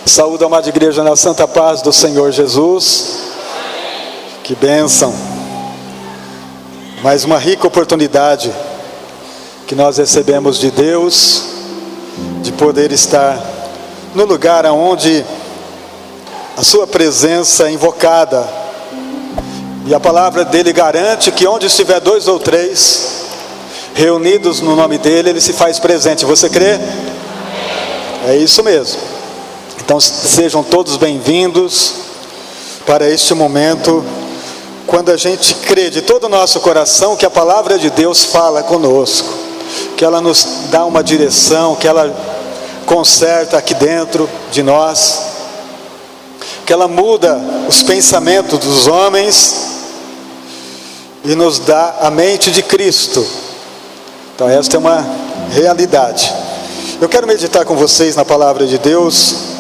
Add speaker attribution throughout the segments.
Speaker 1: Saúde, amada igreja, na santa paz do Senhor Jesus. Que bênção. Mais uma rica oportunidade que nós recebemos de Deus, de poder estar no lugar onde a sua presença é invocada. E a palavra dele garante que onde estiver 2 ou 3 reunidos no nome dele, ele se faz presente. Você crê? É isso mesmo. Então sejam todos bem-vindos para este momento, quando a gente crê de todo o nosso coração que a palavra de Deus fala conosco, que ela nos dá uma direção, que ela conserta aqui dentro de nós, que ela muda os pensamentos dos homens e nos dá a mente de Cristo. Então esta é uma realidade. Eu quero meditar com vocês na palavra de Deus.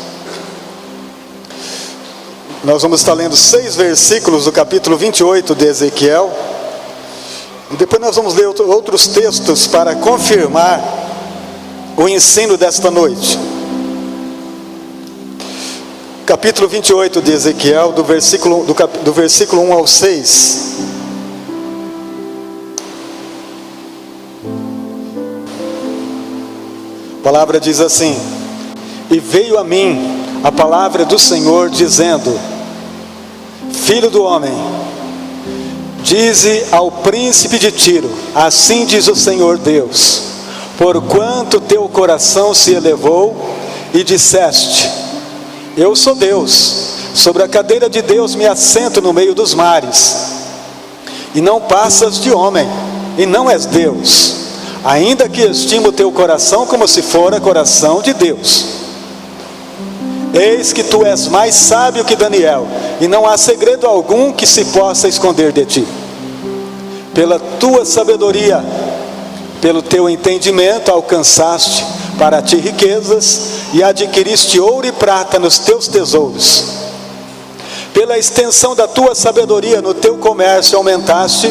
Speaker 1: Nós vamos estar lendo 6 versículos do capítulo 28 de Ezequiel. E depois nós vamos ler outros textos para confirmar o ensino desta noite. Capítulo 28 de Ezequiel, do versículo 1 ao 6. A palavra diz assim: E veio a mim a palavra do Senhor dizendo: Filho do homem, dize ao príncipe de Tiro, assim diz o Senhor Deus: Porquanto teu coração se elevou e disseste: Eu sou Deus, sobre a cadeira de Deus me assento no meio dos mares, e não passas de homem, e não és Deus, ainda que estimo o teu coração como se fora coração de Deus. Eis que tu és mais sábio que Daniel, e não há segredo algum que se possa esconder de ti. Pela tua sabedoria, pelo teu entendimento alcançaste para ti riquezas, e adquiriste ouro e prata nos teus tesouros. Pela extensão da tua sabedoria no teu comércio aumentaste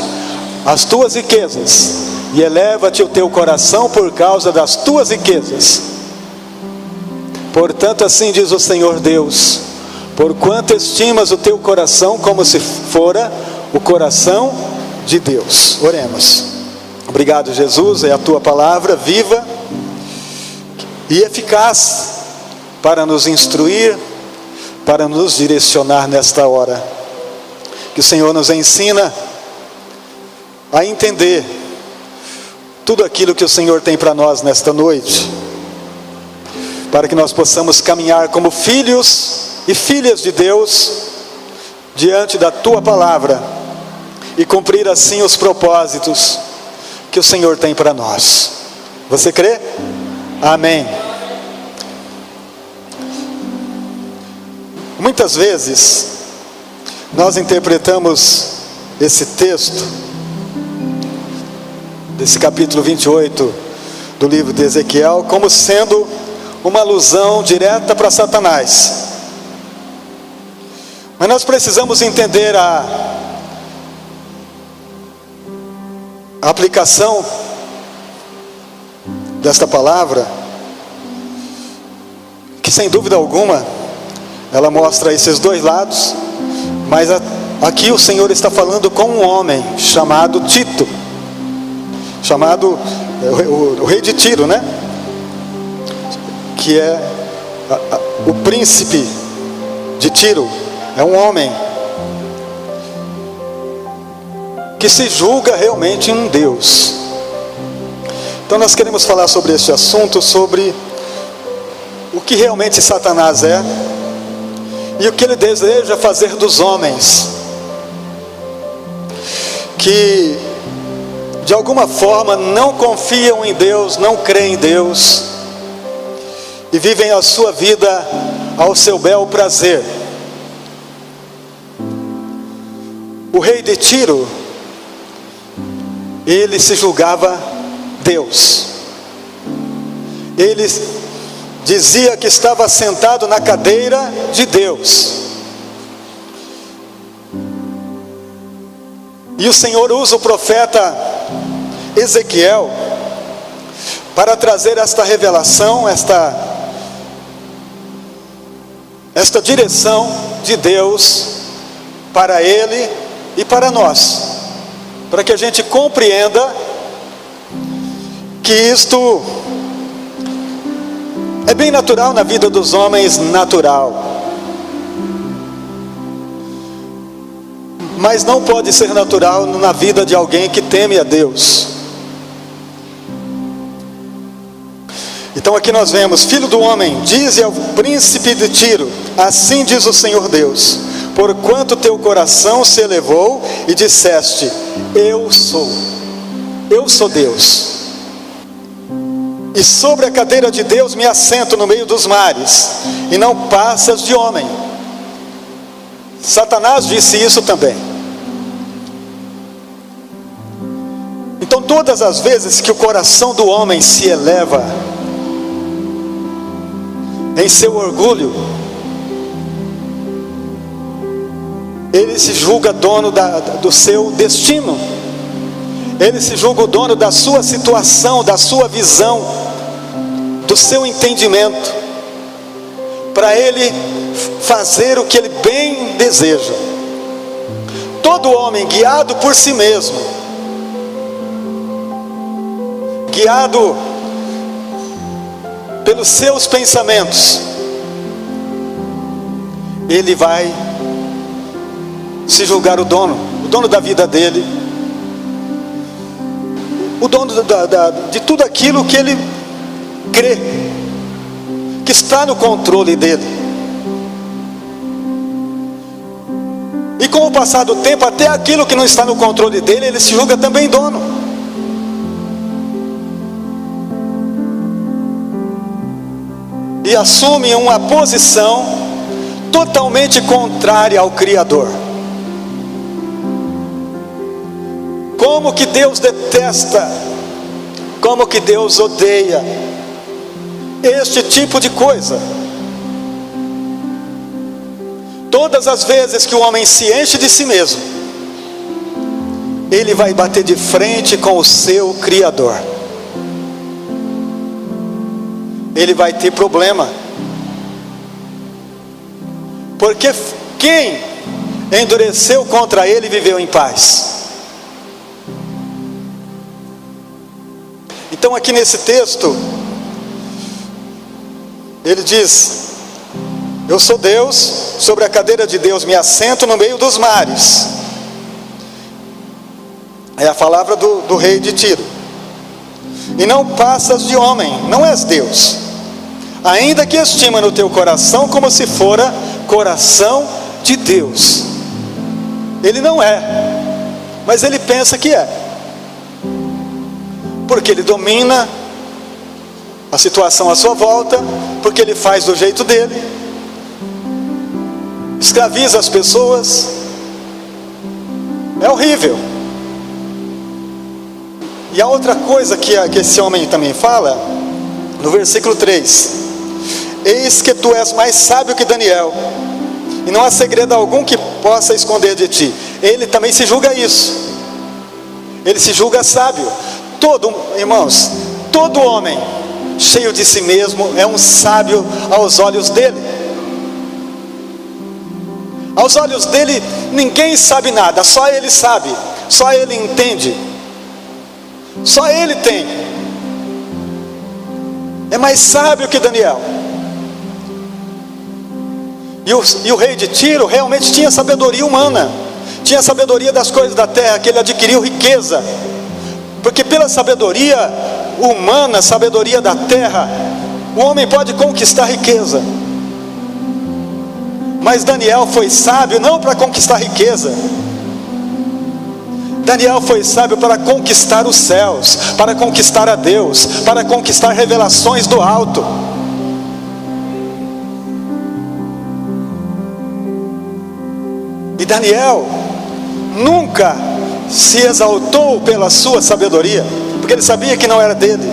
Speaker 1: as tuas riquezas, e eleva-te o teu coração por causa das tuas riquezas. Portanto, assim diz o Senhor Deus: Porquanto estimas o teu coração como se fora o coração de Deus. Oremos. Obrigado, Jesus, é a tua palavra viva e eficaz para nos instruir, para nos direcionar nesta hora. Que o Senhor nos ensina a entender tudo aquilo que o Senhor tem para nós nesta noite, para que nós possamos caminhar como filhos e filhas de Deus diante da tua palavra e cumprir assim os propósitos que o Senhor tem para nós. Você crê? Amém. Muitas vezes nós interpretamos esse texto desse capítulo 28 do livro de Ezequiel como sendo uma alusão direta para Satanás. Mas nós precisamos entender a aplicação desta palavra, que sem dúvida alguma ela mostra esses dois lados, mas aqui o Senhor está falando com um homem chamado Tito, chamado o rei de Tiro, né? Que é o príncipe de Tiro. É um homem que se julga realmente um Deus. Então nós queremos falar sobre este assunto, sobre o que realmente Satanás é e o que ele deseja fazer dos homens, que de alguma forma não confiam em Deus, não creem em Deus e vivem a sua vida ao seu bel prazer. O rei de Tiro, ele se julgava Deus. Ele dizia que estava sentado na cadeira de Deus. E o Senhor usa o profeta Ezequiel para trazer esta revelação, esta direção de Deus para ele e para nós, para que a gente compreenda que isto é bem natural na vida dos homens, natural, mas não pode ser natural na vida de alguém que teme a Deus. Então aqui nós vemos: filho do homem, dize ao príncipe de Tiro, assim diz o Senhor Deus, porquanto teu coração se elevou e disseste, eu sou Deus, e sobre a cadeira de Deus me assento no meio dos mares, e não passas de homem. Satanás disse isso também. Então todas as vezes que o coração do homem se eleva em seu orgulho, ele se julga dono do seu destino, ele se julga o dono da sua situação, da sua visão, do seu entendimento, para ele fazer o que ele bem deseja. Todo homem guiado por si mesmo, guiado pelos seus pensamentos, ele vai se julgar o dono da vida dele, o dono de tudo aquilo que ele crê que está no controle dele. E com o passar do tempo, até aquilo que não está no controle dele, ele se julga também dono. E assume uma posição totalmente contrária ao Criador. Como que Deus detesta, como que Deus odeia este tipo de coisa. Todas as vezes que o homem se enche de si mesmo, ele vai bater de frente com o seu Criador. Ele vai ter problema, porque quem endureceu contra ele viveu em paz. Então aqui nesse texto, ele diz, eu sou Deus, sobre a cadeira de Deus me assento no meio dos mares. É a palavra do rei de Tiro. E não passas de homem, não és Deus, ainda que estima no teu coração como se fora coração de Deus. Ele não é, mas ele pensa que é, porque ele domina a situação à sua volta, porque ele faz do jeito dele, escraviza as pessoas. É horrível. E a outra coisa que esse homem também fala, no versículo 3: eis que tu és mais sábio que Daniel, e não há segredo algum que possa esconder de ti. Ele também se julga isso, ele se julga sábio. Irmãos, todo homem cheio de si mesmo é um sábio aos olhos dele. Aos olhos dele ninguém sabe nada, só ele sabe, só ele entende, só ele tem. É mais sábio que Daniel. E o rei de Tiro realmente tinha sabedoria humana, tinha sabedoria das coisas da terra, que ele adquiriu riqueza, porque pela sabedoria humana, sabedoria da terra, o homem pode conquistar riqueza. Mas Daniel foi sábio não para conquistar riqueza. Daniel foi sábio para conquistar os céus, para conquistar a Deus, para conquistar revelações do alto. E Daniel nunca se exaltou pela sua sabedoria, porque ele sabia que não era dele,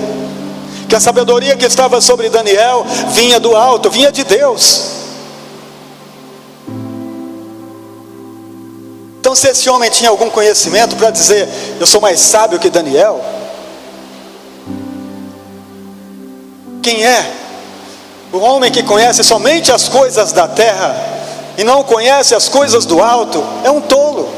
Speaker 1: que a sabedoria que estava sobre Daniel vinha do alto, vinha de Deus. Então, se esse homem tinha algum conhecimento para dizer, eu sou mais sábio que Daniel, quem é O homem que conhece somente as coisas da terra e não conhece as coisas do alto é um tolo,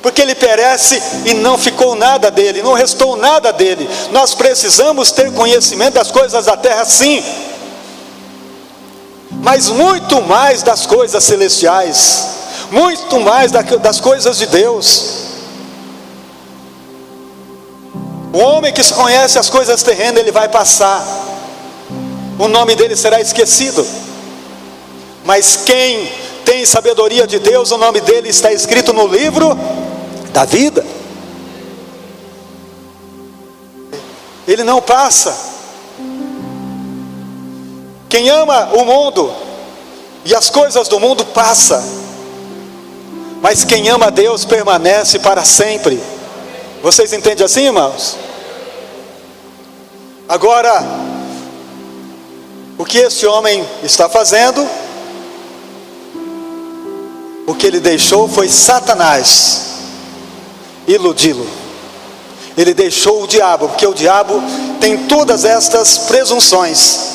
Speaker 1: porque ele perece e não ficou nada dele, não restou nada dele. Nós precisamos ter conhecimento das coisas da terra, sim, mas muito mais das coisas celestiais, muito mais das coisas de Deus. O homem que conhece as coisas terrenas, ele vai passar, o nome dele será esquecido. Mas quem tem sabedoria de Deus, o nome dele está escrito no livro da vida. Ele não passa. Quem ama o mundo e as coisas do mundo passa, mas quem ama a Deus permanece para sempre. Vocês entendem assim, irmãos? Agora, o que este homem está fazendo? O que ele deixou foi Satanás iludi-lo. Ele deixou o diabo, porque o diabo tem todas estas presunções.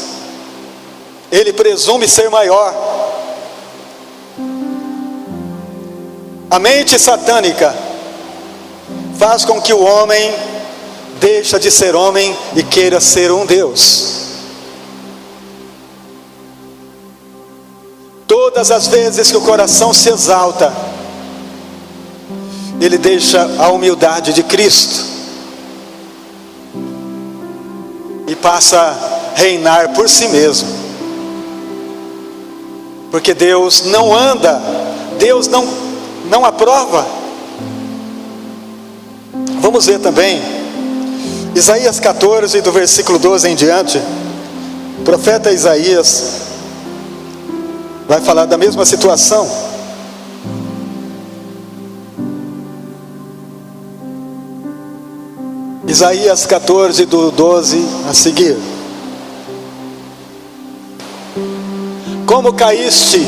Speaker 1: Ele presume ser maior. A mente satânica faz com que o homem deixe de ser homem e queira ser um Deus. Todas as vezes que o coração se exalta, ele deixa a humildade de Cristo e passa a reinar por si mesmo. Porque Deus não anda, Deus não aprova. Vamos ver também Isaías 14, do versículo 12 em diante. O profeta Isaías vai falar da mesma situação. Isaías 14, do 12 a seguir. Como caíste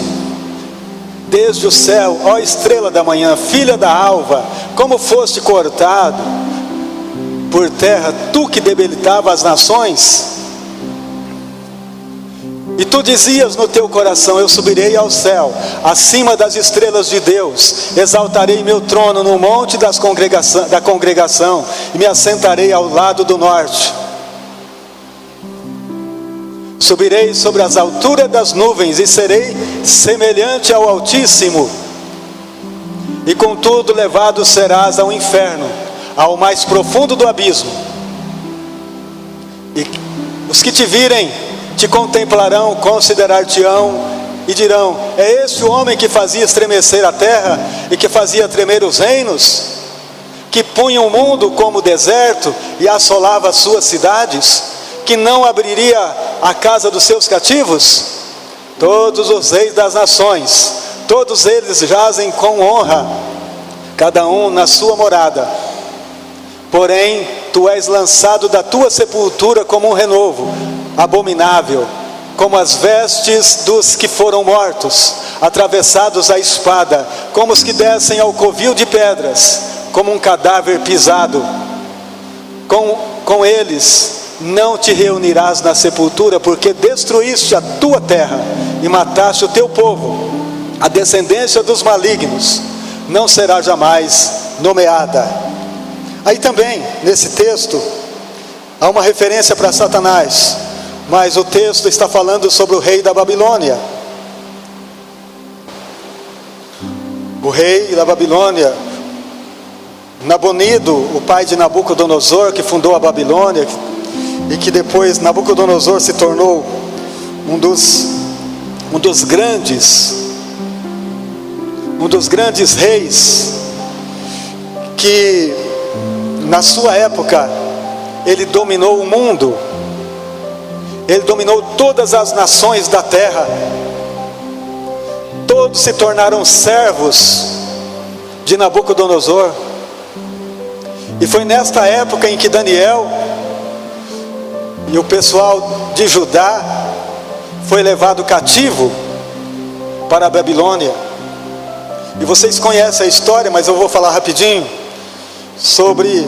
Speaker 1: desde o céu, ó estrela da manhã, filha da alva, como foste cortado por terra, tu que debilitava as nações. E tu dizias no teu coração: eu subirei ao céu, acima das estrelas de Deus, exaltarei meu trono no monte da congregação, e me assentarei ao lado do norte. Subirei sobre as alturas das nuvens, e serei semelhante ao Altíssimo. E contudo levado serás ao inferno, ao mais profundo do abismo. E os que te virem te contemplarão, considerar-te-ão e dirão: é este o homem que fazia estremecer a terra e que fazia tremer os reinos, que punha o mundo como deserto e assolava as suas cidades, que não abriria a casa dos seus cativos? Todos os reis das nações, todos eles jazem com honra, cada um na sua morada. Porém, tu és lançado da tua sepultura como um renovo, abominável, como as vestes dos que foram mortos, atravessados à espada, como os que descem ao covil de pedras, como um cadáver pisado. Com eles não te reunirás na sepultura, porque destruíste a tua terra e mataste o teu povo. A descendência dos malignos não será jamais nomeada. Aí também, nesse texto, há uma referência para Satanás, mas o texto está falando sobre o rei da Babilônia. O rei da Babilônia, Nabonido, o pai de Nabucodonosor, que fundou a Babilônia, e que depois Nabucodonosor se tornou um dos grandes reis, que na sua época ele dominou o mundo, ele dominou todas as nações da terra. Todos se tornaram servos de Nabucodonosor. E foi nesta época em que Daniel e o pessoal de Judá foi levado cativo para a Babilônia. E vocês conhecem a história, mas eu vou falar rapidinho sobre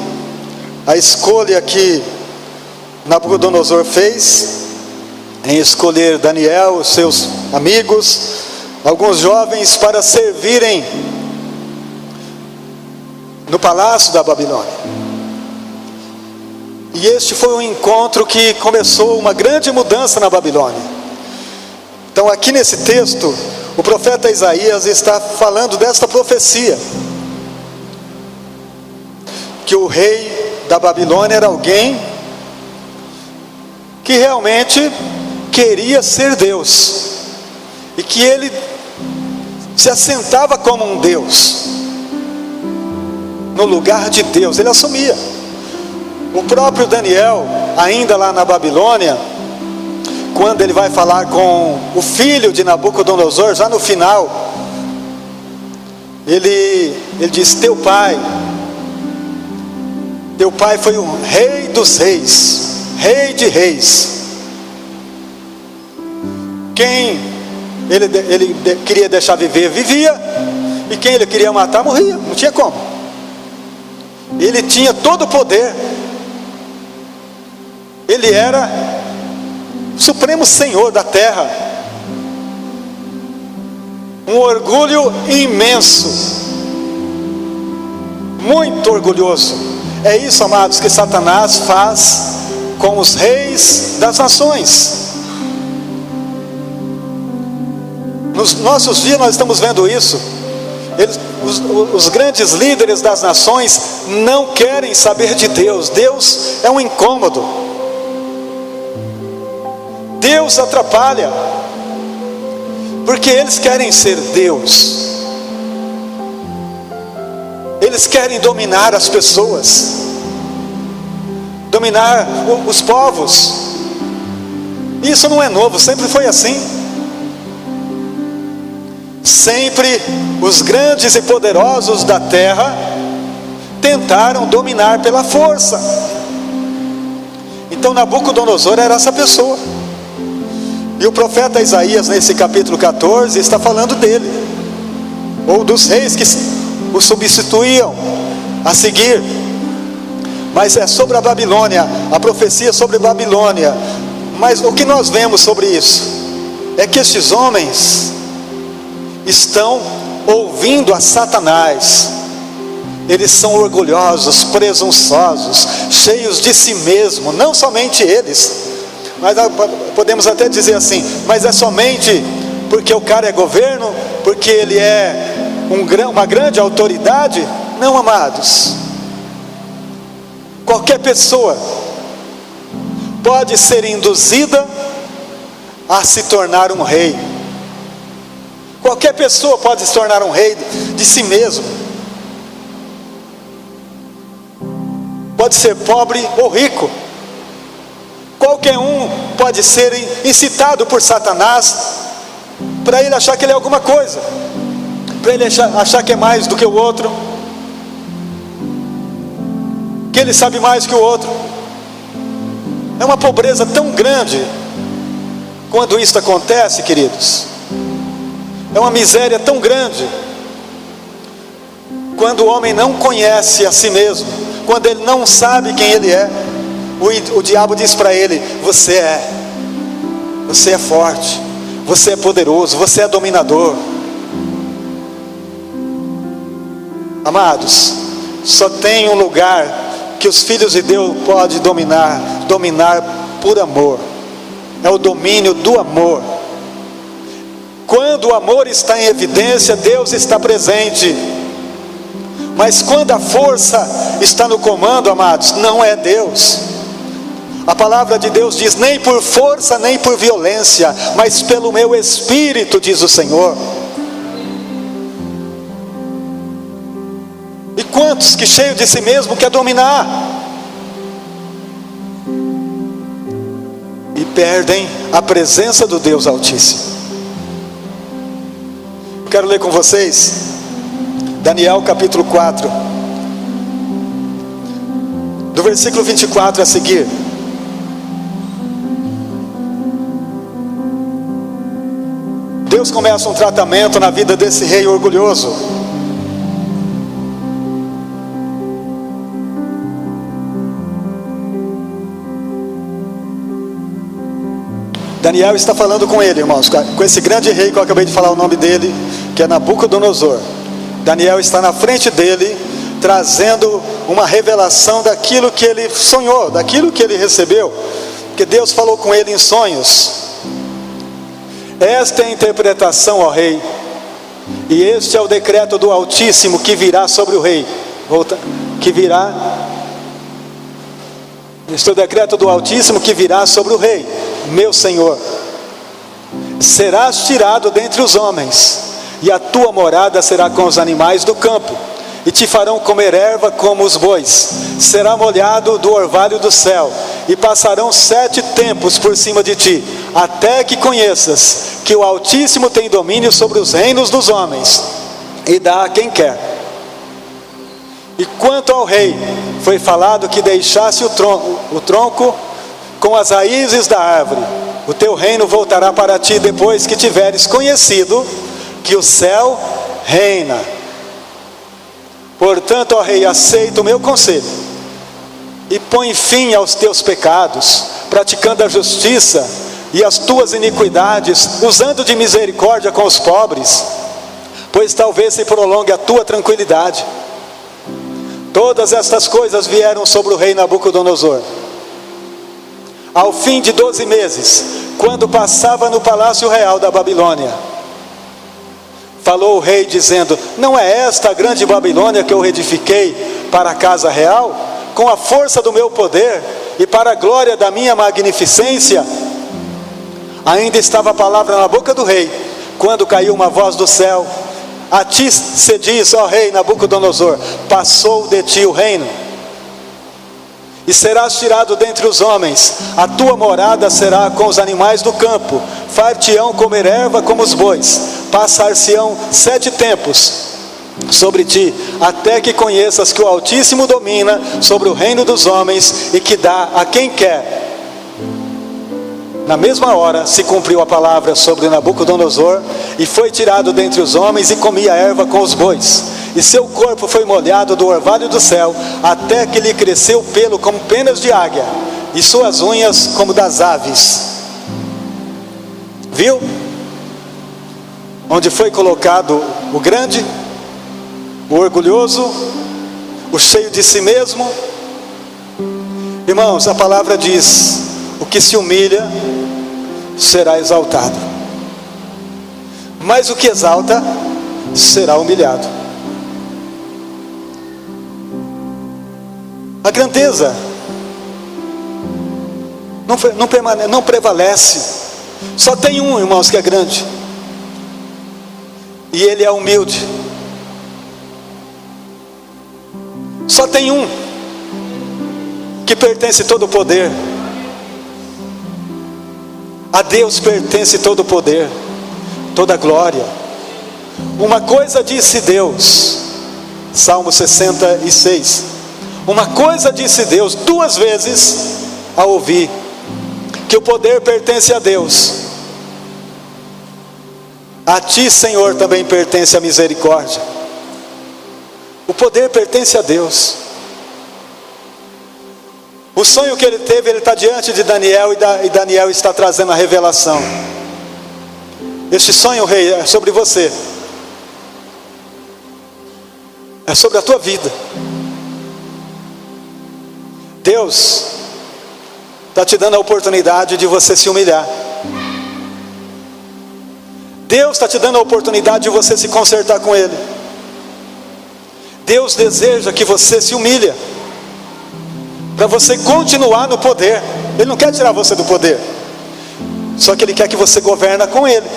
Speaker 1: a escolha que Nabucodonosor fez. em escolher Daniel, os seus amigos, alguns jovens para servirem no palácio da Babilônia. E este foi um encontro que começou uma grande mudança na Babilônia. Então aqui nesse texto, o profeta Isaías está falando desta profecia, que o rei da Babilônia era alguém que realmente queria ser Deus, e que ele se assentava como um Deus, no lugar de Deus, ele assumia. O próprio Daniel, ainda lá na Babilônia, quando ele vai falar com o filho de Nabucodonosor, já no final, ele diz: teu pai foi o rei dos reis, rei de reis. Quem ele queria deixar viver, vivia, e quem ele queria matar, morria, não tinha como. Ele tinha todo o poder, ele era o supremo senhor da terra, um orgulho imenso, muito orgulhoso. É isso, amados, que Satanás faz com os reis das nações. Nos nossos dias nós estamos vendo isso. Os grandes líderes das nações não querem saber de Deus. Deus é um incômodo, Deus atrapalha, porque eles querem ser Deus, eles querem dominar as pessoas, dominar os povos. Isso não é novo, sempre foi assim. Sempre os grandes e poderosos da terra tentaram dominar pela força. Então Nabucodonosor era essa pessoa. E o profeta Isaías, nesse capítulo 14, está falando dele, ou dos reis que o substituíam a seguir. Mas é sobre a Babilônia, a profecia sobre a Babilônia. Mas o que nós vemos sobre isso é que estes homens estão ouvindo a Satanás. Eles são orgulhosos, presunçosos, cheios de si mesmo. Não somente eles, mas podemos até dizer assim: mas é somente porque o cara é governo, porque ele é uma grande autoridade? Não, amados. Qualquer pessoa pode ser induzida a se tornar um rei. Qualquer pessoa pode se tornar um rei de si mesmo. Pode ser pobre ou rico. Qualquer um pode ser incitado por Satanás para ele achar que ele é alguma coisa, para ele achar que é mais do que o outro, que ele sabe mais que o outro. É uma pobreza tão grande quando isso acontece, queridos. É uma miséria tão grande quando o homem não conhece a si mesmo, quando ele não sabe quem ele é. O diabo diz para ele: você é forte, você é poderoso, você é dominador. Amados, só tem um lugar que os filhos de Deus podem dominar por amor. É o domínio do amor. Quando o amor está em evidência, Deus está presente. Mas quando a força está no comando, amados, não é Deus. A palavra de Deus diz: nem por força, nem por violência, mas pelo meu Espírito, diz o Senhor. E quantos que cheio de si mesmo quer dominar e perdem a presença do Deus Altíssimo. Quero ler com vocês Daniel capítulo 4, do versículo 24 a seguir. Deus começa um tratamento na vida desse rei orgulhoso. Daniel está falando com ele, irmãos, com esse grande rei que eu acabei de falar o nome dele, que é Nabucodonosor. Daniel está na frente dele, trazendo uma revelação daquilo que ele sonhou, daquilo que ele recebeu, que Deus falou com ele em sonhos. Esta é a interpretação, ó rei, e este é o decreto do Altíssimo que virá sobre o rei. Este é o decreto do Altíssimo que virá sobre o rei, meu senhor. Serás tirado dentre os homens, e a tua morada será com os animais do campo, e te farão comer erva como os bois. Será molhado do orvalho do céu, e passarão 7 tempos por cima de ti, até que conheças que o Altíssimo tem domínio sobre os reinos dos homens, e dá a quem quer. E quanto ao rei, foi falado que deixasse o tronco com as raízes da árvore. O teu reino voltará para ti depois que tiveres conhecido que o céu reina. Portanto, ó rei, aceita o meu conselho e põe fim aos teus pecados, praticando a justiça e as tuas iniquidades, usando de misericórdia com os pobres, pois talvez se prolongue a tua tranquilidade. Todas estas coisas vieram sobre o rei Nabucodonosor. Ao fim de 12 meses, quando passava no palácio real da Babilônia, falou o rei dizendo: não é esta a grande Babilônia que eu edifiquei para a casa real, com a força do meu poder e para a glória da minha magnificência? Ainda estava a palavra na boca do rei, quando caiu uma voz do céu: a ti se diz, ó rei Nabucodonosor, passou de ti o reino, e serás tirado dentre os homens, a tua morada será com os animais do campo, far-te-ão comer erva como os bois, passar-se-ão 7 tempos sobre ti, até que conheças que o Altíssimo domina sobre o reino dos homens, e que dá a quem quer. Na mesma hora se cumpriu a palavra sobre Nabucodonosor, e foi tirado dentre os homens, e comia erva com os bois, e seu corpo foi molhado do orvalho do céu, até que lhe cresceu pelo como penas de águia, e suas unhas como das aves. Viu? Onde foi colocado o grande, o orgulhoso, o cheio de si mesmo. Irmãos, a palavra diz: o que se humilha será exaltado, mas o que exalta será humilhado. A grandeza não prevalece. Só tem um, irmãos, que é grande, e ele é humilde. Só tem um que pertence todo o poder. A Deus pertence todo o poder, toda a glória. Uma coisa disse Deus, Salmo 66. Uma coisa disse Deus 2 vezes ao ouvir que o poder pertence a Deus. A ti, Senhor, também pertence a misericórdia. O poder pertence a Deus. O sonho que ele teve, ele está diante de Daniel, e Daniel está trazendo a revelação. Este sonho, rei, é sobre você, é sobre a tua vida. Deus está te dando a oportunidade de você se humilhar. Deus está te dando a oportunidade de você se consertar com Ele. Deus deseja que você se humilhe, para você continuar no poder. Ele não quer tirar você do poder, só que Ele quer que você governa com Ele,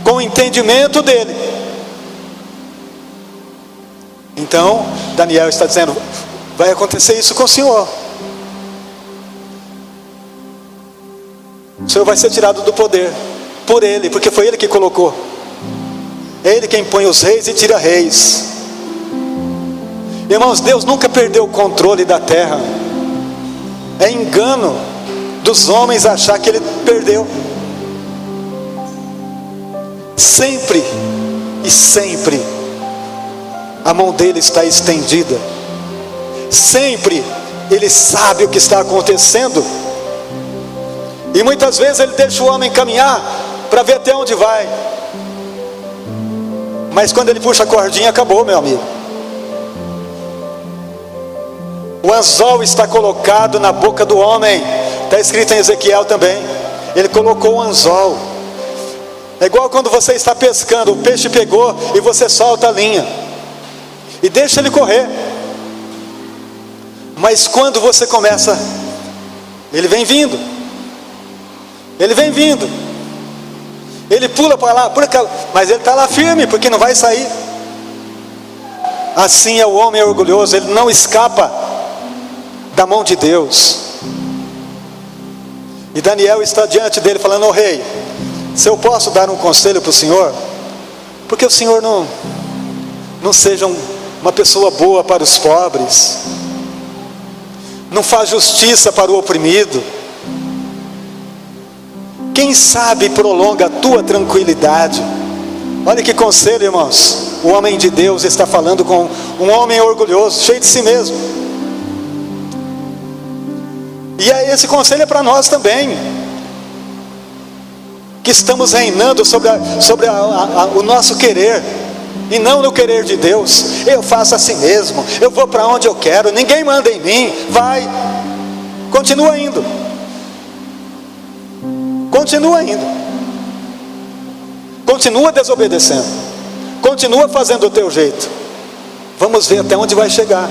Speaker 1: com o entendimento dEle. Então, Daniel está dizendo: vai acontecer isso com o Senhor. O Senhor vai ser tirado do poder por Ele, porque foi Ele que colocou. É Ele quem põe os reis e tira reis. Irmãos, Deus nunca perdeu o controle da terra. É engano dos homens achar que Ele perdeu. Sempre e sempre a mão dEle está estendida. Sempre Ele sabe o que está acontecendo. E muitas vezes ele deixa o homem caminhar para ver até onde vai. Mas quando ele puxa a cordinha, acabou, meu amigo. O anzol está colocado na boca do homem. Está escrito em Ezequiel também. Ele colocou o anzol. É igual quando você está pescando, o peixe pegou e você solta a linha e deixa ele correr. Mas quando você começa, ele vem vindo. Ele vem vindo. Ele pula para lá, mas ele está lá firme, porque não vai sair. Assim é o homem orgulhoso, ele não escapa da mão de Deus. E Daniel está diante dele falando: ô rei, se eu posso dar um conselho para o senhor, porque o senhor não seja uma pessoa boa para os pobres, não faz justiça para o oprimido. Quem sabe prolonga a tua tranquilidade. Olha que conselho, irmãos. O homem de Deus está falando com um homem orgulhoso, cheio de si mesmo. E esse conselho é para nós também, que estamos reinando sobre o nosso querer, e não no querer de Deus. Eu faço assim mesmo, eu vou para onde eu quero, ninguém manda em mim. Vai, continua indo. Continua indo. Continua desobedecendo. Continua fazendo do teu jeito. Vamos ver até onde vai chegar.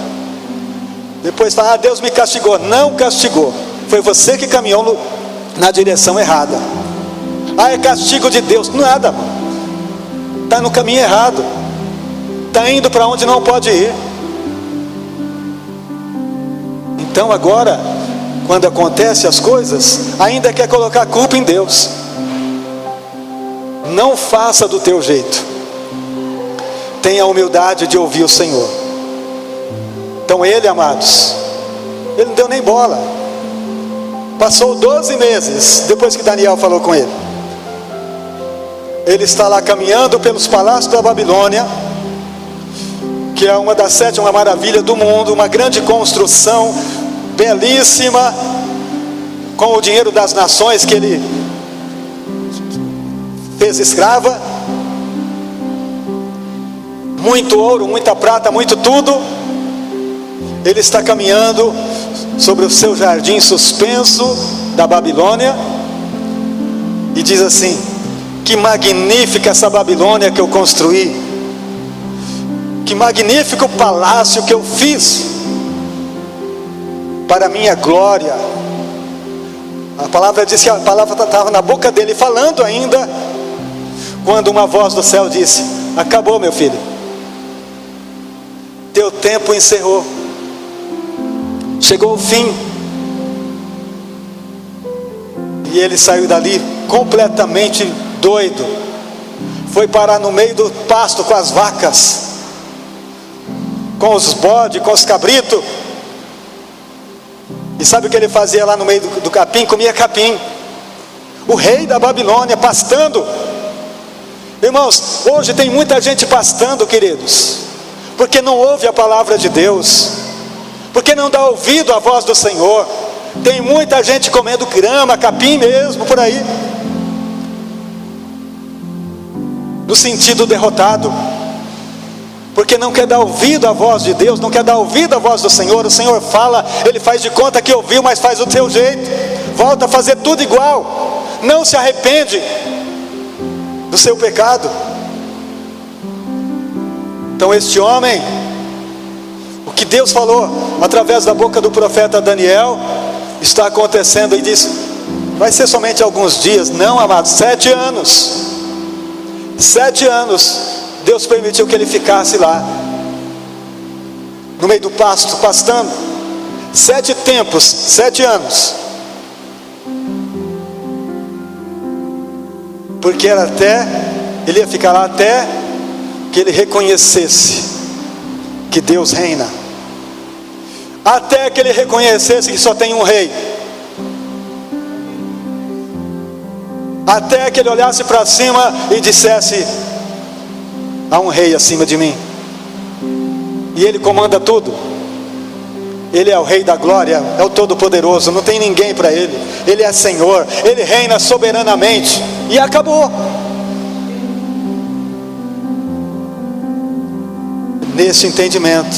Speaker 1: Depois fala: Deus me castigou. Não castigou. Foi você que caminhou na direção errada. É castigo de Deus. Nada, mano. Está no caminho errado. Está indo para onde não pode ir. Então agora, quando acontecem as coisas, ainda quer colocar a culpa em Deus. Não faça do teu jeito. Tenha a humildade de ouvir o Senhor. Então ele, amados, ele não deu nem bola. Passou 12 meses depois que Daniel falou com ele. Ele está lá caminhando pelos palácios da Babilônia, que é uma das 7 maravilhas do mundo, uma grande construção belíssima, com o dinheiro das nações que ele fez escrava. Muito ouro, muita prata, muito tudo. Ele está caminhando sobre o seu jardim suspenso da Babilônia e diz assim: que magnífica essa Babilônia que eu construí, que magnífico palácio que eu fiz para a minha glória. A palavra diz que a palavra estava na boca dele falando ainda, quando uma voz do céu disse: acabou, meu filho, teu tempo encerrou, chegou o fim. E ele saiu dali completamente doido, foi parar no meio do pasto com as vacas, com os bodes, com os cabritos. E sabe o que ele fazia lá no meio do capim? Comia capim. O rei da Babilônia pastando. Irmãos, hoje tem muita gente pastando, queridos, porque não ouve a palavra de Deus, porque não dá ouvido à voz do Senhor. Tem muita gente comendo grama, capim mesmo, por aí, no sentido derrotado, porque não quer dar ouvido à voz de Deus, não quer dar ouvido à voz do Senhor. O Senhor fala, ele faz de conta que ouviu, mas faz do teu jeito, volta a fazer tudo igual, não se arrepende do seu pecado. Então este homem, o que Deus falou através da boca do profeta Daniel, está acontecendo. E diz: vai ser somente alguns dias. Não, amados, 7 anos. 7 anos Deus permitiu que ele ficasse lá, no meio do pasto, pastando. 7 tempos, 7 anos. Porque era ele ia ficar lá até que ele reconhecesse que Deus reina, até que ele reconhecesse que só tem um rei, até que ele olhasse para cima e dissesse: há um rei acima de mim, e ele comanda tudo. Ele é o Rei da Glória, é o Todo-Poderoso, não tem ninguém para Ele. Ele é Senhor, Ele reina soberanamente, e acabou. Nesse entendimento,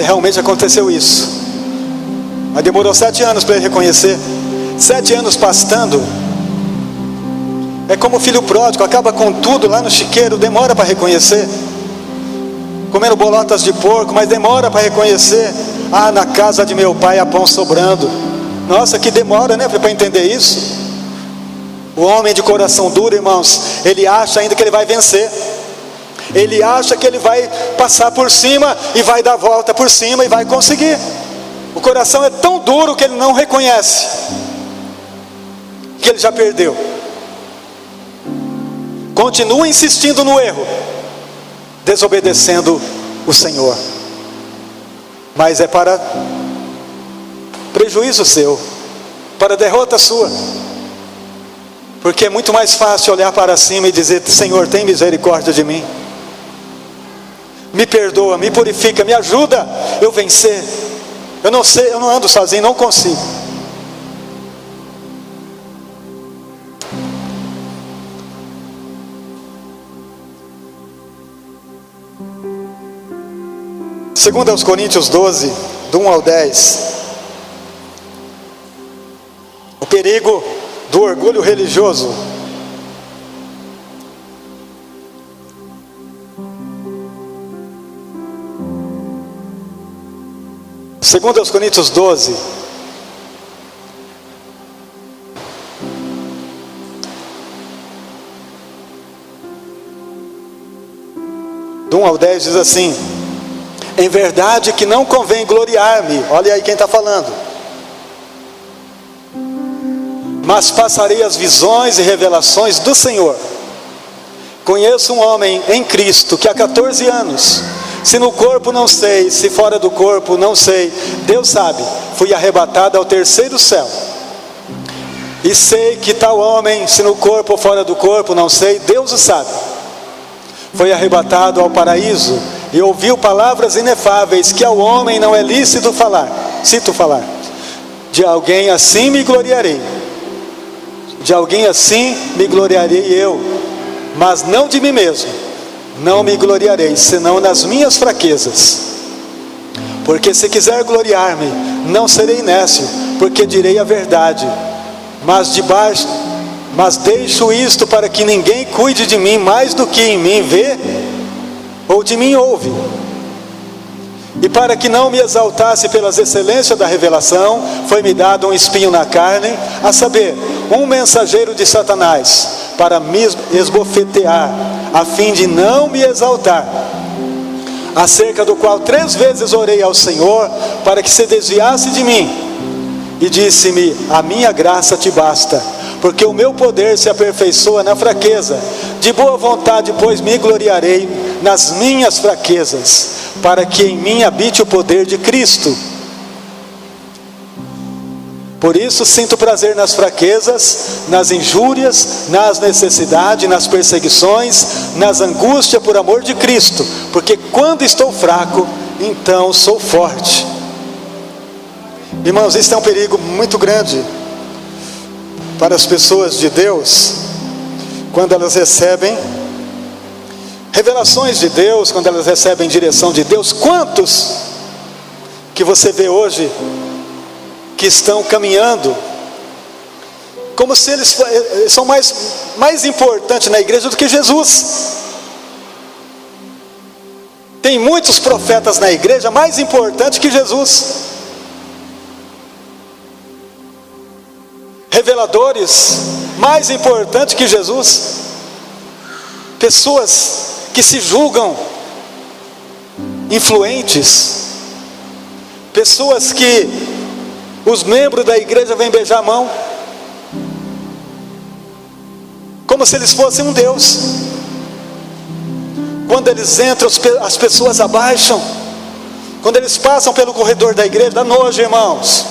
Speaker 1: realmente aconteceu isso. Mas demorou 7 anos para ele reconhecer. 7 anos pastando. É como o filho pródigo, acaba com tudo lá no chiqueiro, demora para reconhecer. Comendo bolotas de porco, mas demora para reconhecer. Ah, na casa de meu pai há pão sobrando. Nossa, que demora, né, para entender isso. O homem de coração duro, irmãos, ele acha ainda que ele vai vencer. Ele acha que ele vai passar por cima e vai dar volta por cima e vai conseguir. O coração é tão duro que ele não reconhece que ele já perdeu. Continua insistindo no erro, desobedecendo o Senhor. Mas é para prejuízo seu, para derrota sua. Porque é muito mais fácil olhar para cima e dizer: Senhor, tem misericórdia de mim. Me perdoa, me purifica, me ajuda eu vencer. Eu não sei, eu não ando sozinho, não consigo. Segundo aos Coríntios 12, do 1 ao 10. O perigo do orgulho religioso. Segundo aos Coríntios 12, do 1 ao 10 diz assim: em verdade que não convém gloriar-me, olha aí quem está falando, mas passarei as visões e revelações do Senhor. Conheço um homem em Cristo que há 14 anos, se no corpo não sei, se fora do corpo não sei, Deus sabe, fui arrebatado ao terceiro céu. E sei que tal homem, se no corpo ou fora do corpo não sei, Deus o sabe, foi arrebatado ao paraíso e ouviu palavras inefáveis que ao homem não é lícito falar. Cito falar. De alguém assim me gloriarei. De alguém assim me gloriarei eu, mas não de mim mesmo. Não me gloriarei, senão nas minhas fraquezas. Porque se quiser gloriar-me, não serei nécio, porque direi a verdade. Mas deixo isto para que ninguém cuide de mim mais do que em mim vê, ou de mim ouve. E para que não me exaltasse pelas excelências da revelação, foi-me dado um espinho na carne, a saber, um mensageiro de Satanás, para me esbofetear, a fim de não me exaltar. Acerca do qual 3 vezes orei ao Senhor, para que se desviasse de mim. E disse-me: a minha graça te basta, porque o meu poder se aperfeiçoa na fraqueza. De boa vontade, pois, me gloriarei nas minhas fraquezas, para que em mim habite o poder de Cristo. Por isso sinto prazer nas fraquezas, nas injúrias, nas necessidades, nas perseguições, nas angústias por amor de Cristo, porque quando estou fraco, então sou forte. Irmãos, isso é um perigo muito grande para as pessoas de Deus, quando elas recebem revelações de Deus, quando elas recebem direção de Deus. Quantos que você vê hoje que estão caminhando como se eles são mais importantes na igreja do que Jesus? Tem muitos profetas na igreja mais importantes que Jesus, reveladores mais importantes que Jesus, pessoas que se julgam influentes, pessoas que os membros da igreja vêm beijar a mão, como se eles fossem um Deus. Quando eles entram, as pessoas abaixam. Quando eles passam pelo corredor da igreja, dá nojo, irmãos.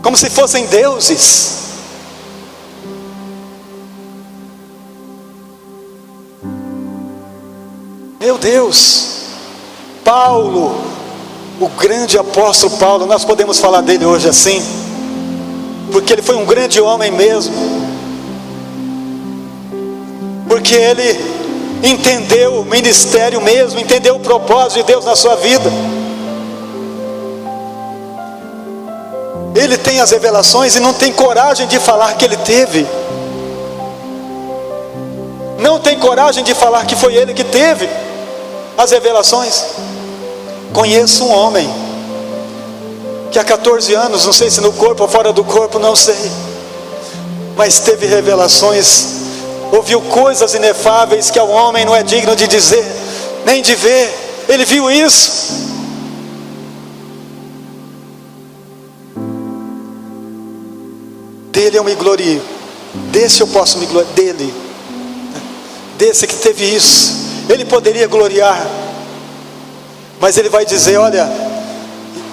Speaker 1: Como se fossem deuses. Meu Deus. Paulo, o grande apóstolo Paulo, nós podemos falar dele hoje assim, porque ele foi um grande homem mesmo, porque ele entendeu o ministério mesmo, entendeu o propósito de Deus na sua vida. Ele tem as revelações e não tem coragem de falar que ele teve. Não tem coragem de falar que foi ele que teve as revelações. Conheço um homem que há 14 anos, não sei se no corpo ou fora do corpo, não sei, mas teve revelações, ouviu coisas inefáveis que ao homem não é digno de dizer, nem de ver. Ele viu isso. Dele eu me glorio, desse eu posso me gloriar, desse que teve isso. Ele poderia gloriar, mas ele vai dizer, olha,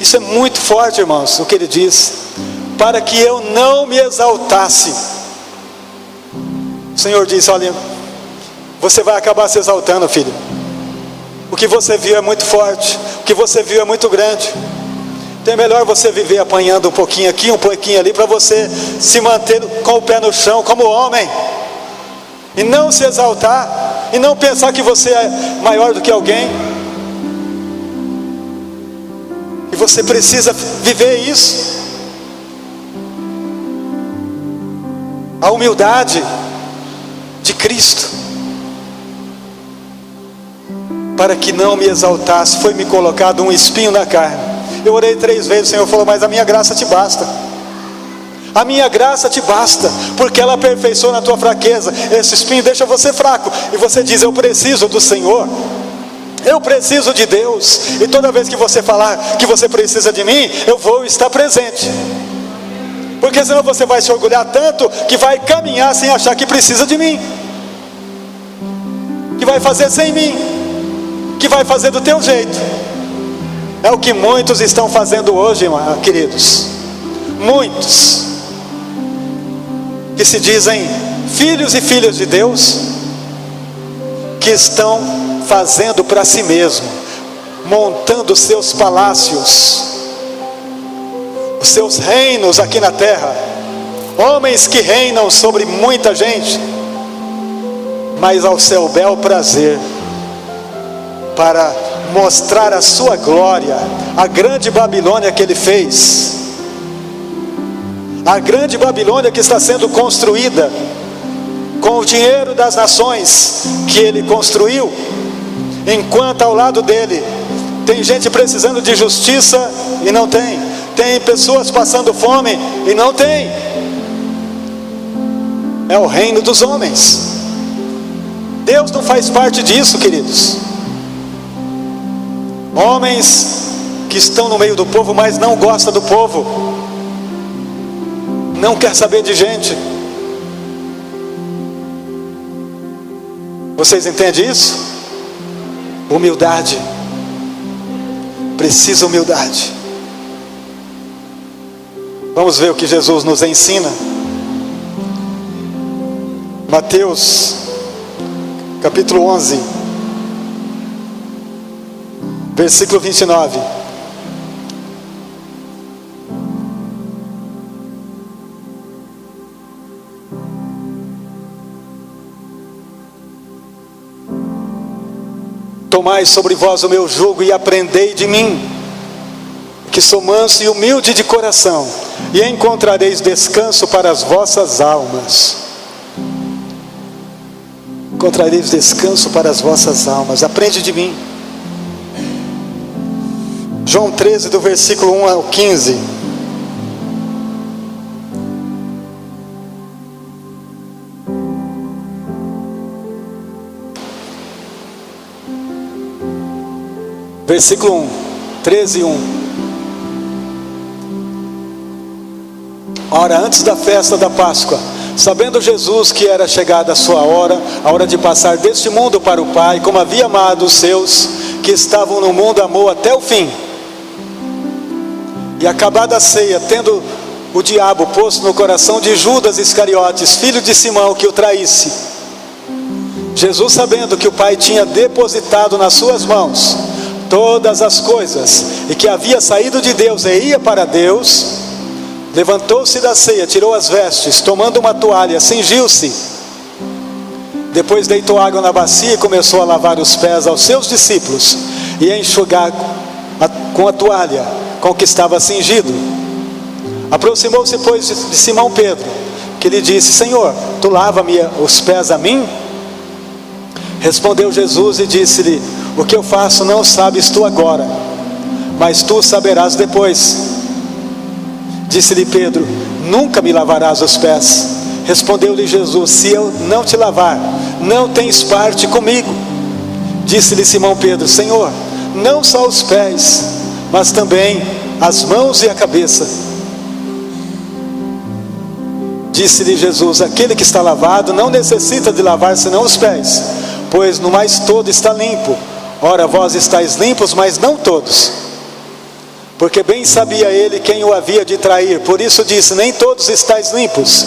Speaker 1: isso é muito forte, irmãos, o que ele diz: para que eu não me exaltasse. O Senhor disse, olha, você vai acabar se exaltando, filho. O que você viu é muito forte, o que você viu é muito grande. Então é melhor você viver apanhando um pouquinho aqui, um pouquinho ali, para você se manter com o pé no chão como homem, e não se exaltar, e não pensar que você é maior do que alguém. E você precisa viver isso. A humildade de Cristo. Para que não me exaltasse, foi-me colocado um espinho na carne. Eu orei 3 vezes, o Senhor falou, mas a minha graça te basta. A minha graça te basta, porque ela aperfeiçoa na tua fraqueza. Esse espinho deixa você fraco, e você diz, eu preciso do Senhor, eu preciso de Deus. E toda vez que você falar que você precisa de mim, eu vou estar presente, porque senão você vai se orgulhar tanto, que vai caminhar sem achar que precisa de mim, que vai fazer sem mim, que vai fazer do teu jeito. É o que muitos estão fazendo hoje, queridos. Muitos que se dizem filhos e filhas de Deus, que estão fazendo para si mesmo, montando seus palácios, os seus reinos aqui na terra. Homens que reinam sobre muita gente, mas ao seu bel prazer, para mostrar a sua glória, a grande Babilônia que ele fez, a grande Babilônia que está sendo construída com o dinheiro das nações que ele construiu, enquanto ao lado dele tem gente precisando de justiça e não tem, tem pessoas passando fome e não tem. É o reino dos homens. Deus não faz parte disso, queridos. Homens que estão no meio do povo, mas não gostam do povo, não quer saber de gente. Vocês entendem isso? Humildade. Precisa humildade. Vamos ver o que Jesus nos ensina. Mateus capítulo 11, versículo 29. Tomai sobre vós o meu jugo e aprendei de mim, que sou manso e humilde de coração, e encontrareis descanso para as vossas almas. Encontrareis descanso para as vossas almas. Aprende de mim. João 13, do versículo 1 ao 15. Versículo 1, 13, 1. Ora, antes da festa da Páscoa, sabendo Jesus que era chegada a sua hora, a hora de passar deste mundo para o Pai, como havia amado os seus que estavam no mundo, amou até o fim. E acabada a ceia, tendo o diabo posto no coração de Judas Iscariotes, filho de Simão, que o traísse, Jesus, sabendo que o Pai tinha depositado nas suas mãos todas as coisas, e que havia saído de Deus e ia para Deus, levantou-se da ceia, tirou as vestes, tomando uma toalha, cingiu-se. Depois deitou água na bacia e começou a lavar os pés aos seus discípulos e a enxugar com a toalha com que estava cingido. Aproximou-se, pois, de Simão Pedro, que lhe disse: Senhor, tu lava-me os pés a mim? Respondeu Jesus e disse-lhe: o que eu faço não sabes tu agora, mas tu saberás depois. Disse-lhe Pedro: nunca me lavarás os pés. Respondeu-lhe Jesus: se eu não te lavar, não tens parte comigo. Disse-lhe Simão Pedro: Senhor, não só os pés, mas também as mãos e a cabeça. Disse-lhe Jesus: aquele que está lavado não necessita de lavar senão os pés, pois no mais todo está limpo. Ora, vós estáis limpos, mas não todos. Porque bem sabia ele quem o havia de trair, por isso disse: nem todos estáis limpos.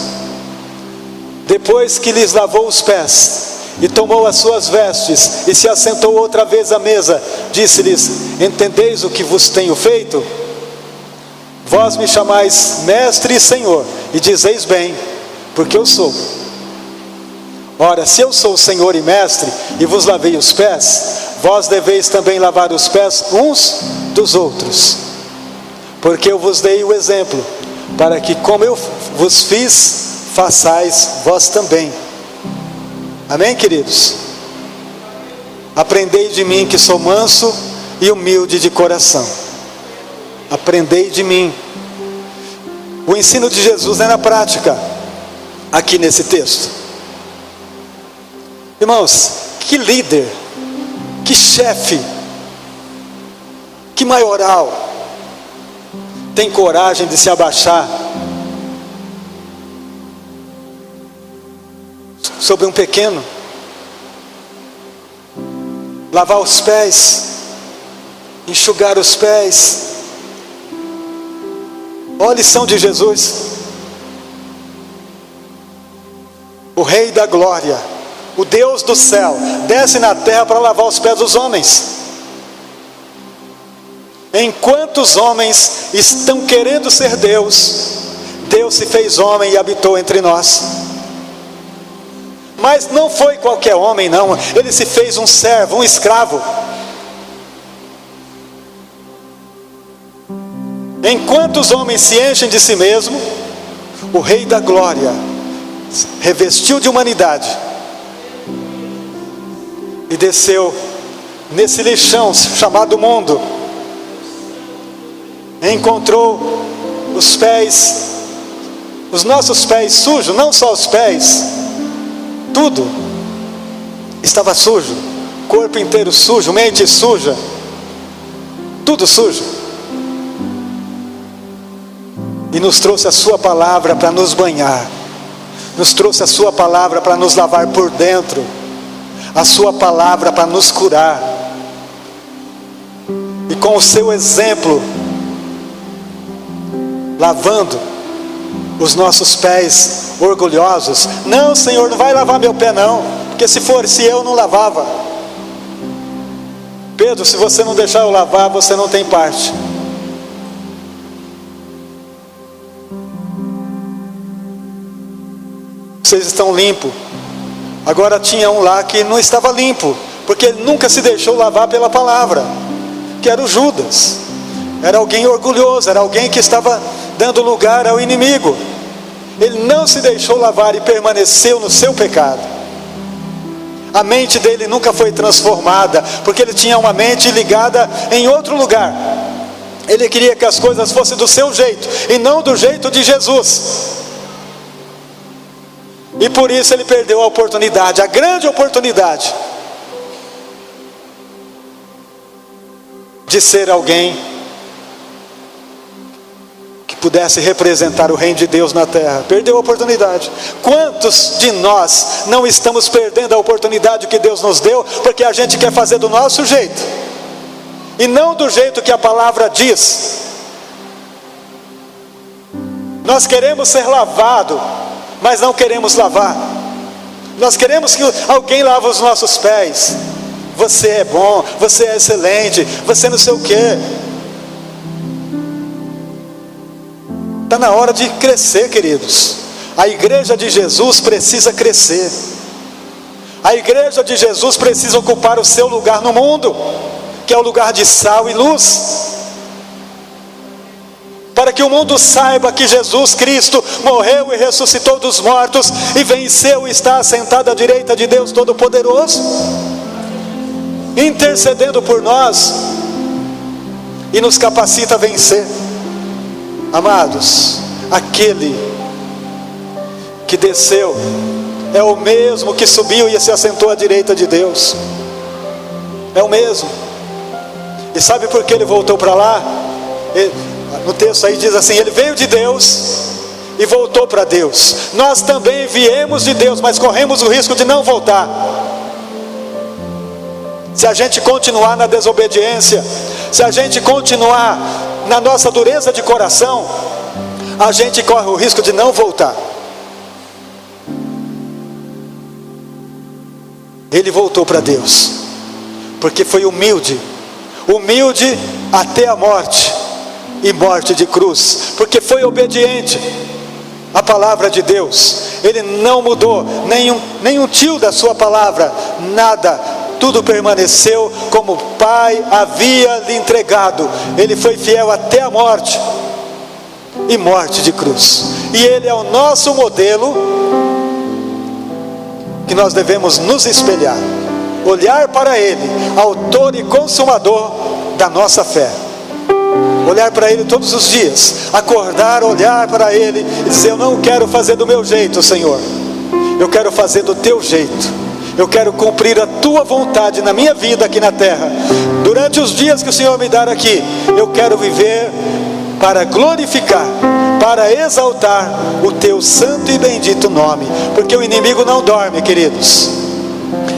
Speaker 1: Depois que lhes lavou os pés e tomou as suas vestes e se assentou outra vez à mesa, disse-lhes: entendeis o que vos tenho feito? Vós me chamais mestre e senhor, e dizeis bem, porque eu sou. Ora, se eu sou senhor e mestre e vos lavei os pés, vós deveis também lavar os pés uns dos outros. Porque eu vos dei o exemplo, para que como eu vos fiz, façais vós também. Amém, queridos? Aprendei de mim, que sou manso e humilde de coração. Aprendei de mim. O ensino de Jesus é na prática, aqui nesse texto. Irmãos, que líder, que chefe, que maioral tem coragem de se abaixar sobre um pequeno, lavar os pés, enxugar os pés? Olha a lição de Jesus. O Rei da Glória, o Deus do céu, desce na terra para lavar os pés dos homens. Enquanto os homens estão querendo ser Deus, Deus se fez homem e habitou entre nós. Mas não foi qualquer homem, não. Ele se fez um servo, um escravo. Enquanto os homens se enchem de si mesmo, o Rei da Glória revestiu de humanidade e desceu nesse lixão chamado mundo. Encontrou os pés, os nossos pés sujos, não só os pés, tudo estava sujo, corpo inteiro sujo, mente suja, tudo sujo. E nos trouxe a sua palavra para nos banhar, nos trouxe a sua palavra para nos lavar por dentro, a sua palavra para nos curar. E com o seu exemplo, lavando os nossos pés orgulhosos. Não, Senhor, não vai lavar meu pé não, porque se eu não lavava. Pedro, se você não deixar eu lavar, você não tem parte. Vocês estão limpos. Agora tinha um lá que não estava limpo, porque ele nunca se deixou lavar pela palavra, que era o Judas. Era alguém orgulhoso, era alguém que estava dando lugar ao inimigo. Ele não se deixou lavar e permaneceu no seu pecado. A mente dele nunca foi transformada, porque ele tinha uma mente ligada em outro lugar. Ele queria que as coisas fossem do seu jeito e não do jeito de Jesus. E por isso ele perdeu a oportunidade, a grande oportunidade de ser alguém que pudesse representar o reino de Deus na terra. Perdeu a oportunidade. Quantos de nós não estamos perdendo a oportunidade que Deus nos deu, porque a gente quer fazer do nosso jeito e não do jeito que a palavra diz? Nós queremos ser lavados, mas não queremos lavar. Nós queremos que alguém lave os nossos pés, você é bom, você é excelente, você não sei o quê. Está na hora de crescer, queridos. A igreja de Jesus precisa crescer. A igreja de Jesus precisa ocupar o seu lugar no mundo, que é o lugar de sal e luz, para que o mundo saiba que Jesus Cristo morreu e ressuscitou dos mortos, e venceu e está assentado à direita de Deus Todo-Poderoso, intercedendo por nós, e nos capacita a vencer. Amados, aquele que desceu é o mesmo que subiu e se assentou à direita de Deus. É o mesmo. E sabe por que ele voltou para lá? No texto aí diz assim: ele veio de Deus e voltou para Deus. Nós também viemos de Deus, mas corremos o risco de não voltar. Se a gente continuar na desobediência, se a gente continuar na nossa dureza de coração, a gente corre o risco de não voltar. Ele voltou para Deus, porque foi humilde até a morte, e morte de cruz, porque foi obediente à palavra de Deus. Ele não mudou nenhum tio da sua palavra, nada, tudo permaneceu como o Pai havia lhe entregado. Ele foi fiel até a morte, e morte de cruz. E ele é o nosso modelo, que nós devemos nos espelhar, olhar para ele, autor e consumador da nossa fé. Olhar para ele todos os dias, acordar, olhar para ele e dizer: eu não quero fazer do meu jeito, Senhor, eu quero fazer do teu jeito. Eu quero cumprir a tua vontade na minha vida aqui na terra. Durante os dias que o Senhor me dar aqui, eu quero viver para glorificar, para exaltar o teu santo e bendito nome. Porque o inimigo não dorme, queridos.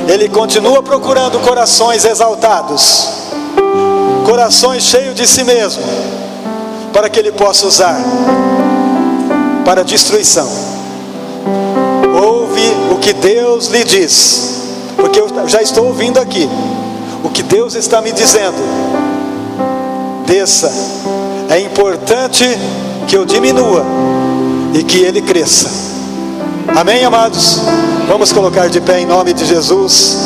Speaker 1: Ele continua procurando corações exaltados, corações cheios de si mesmo, para que ele possa usar para destruição. Ouve o que Deus lhe diz, porque eu já estou ouvindo aqui o que Deus está me dizendo. Desça. É importante que eu diminua e que ele cresça. Amém, amados? Vamos colocar de pé em nome de Jesus.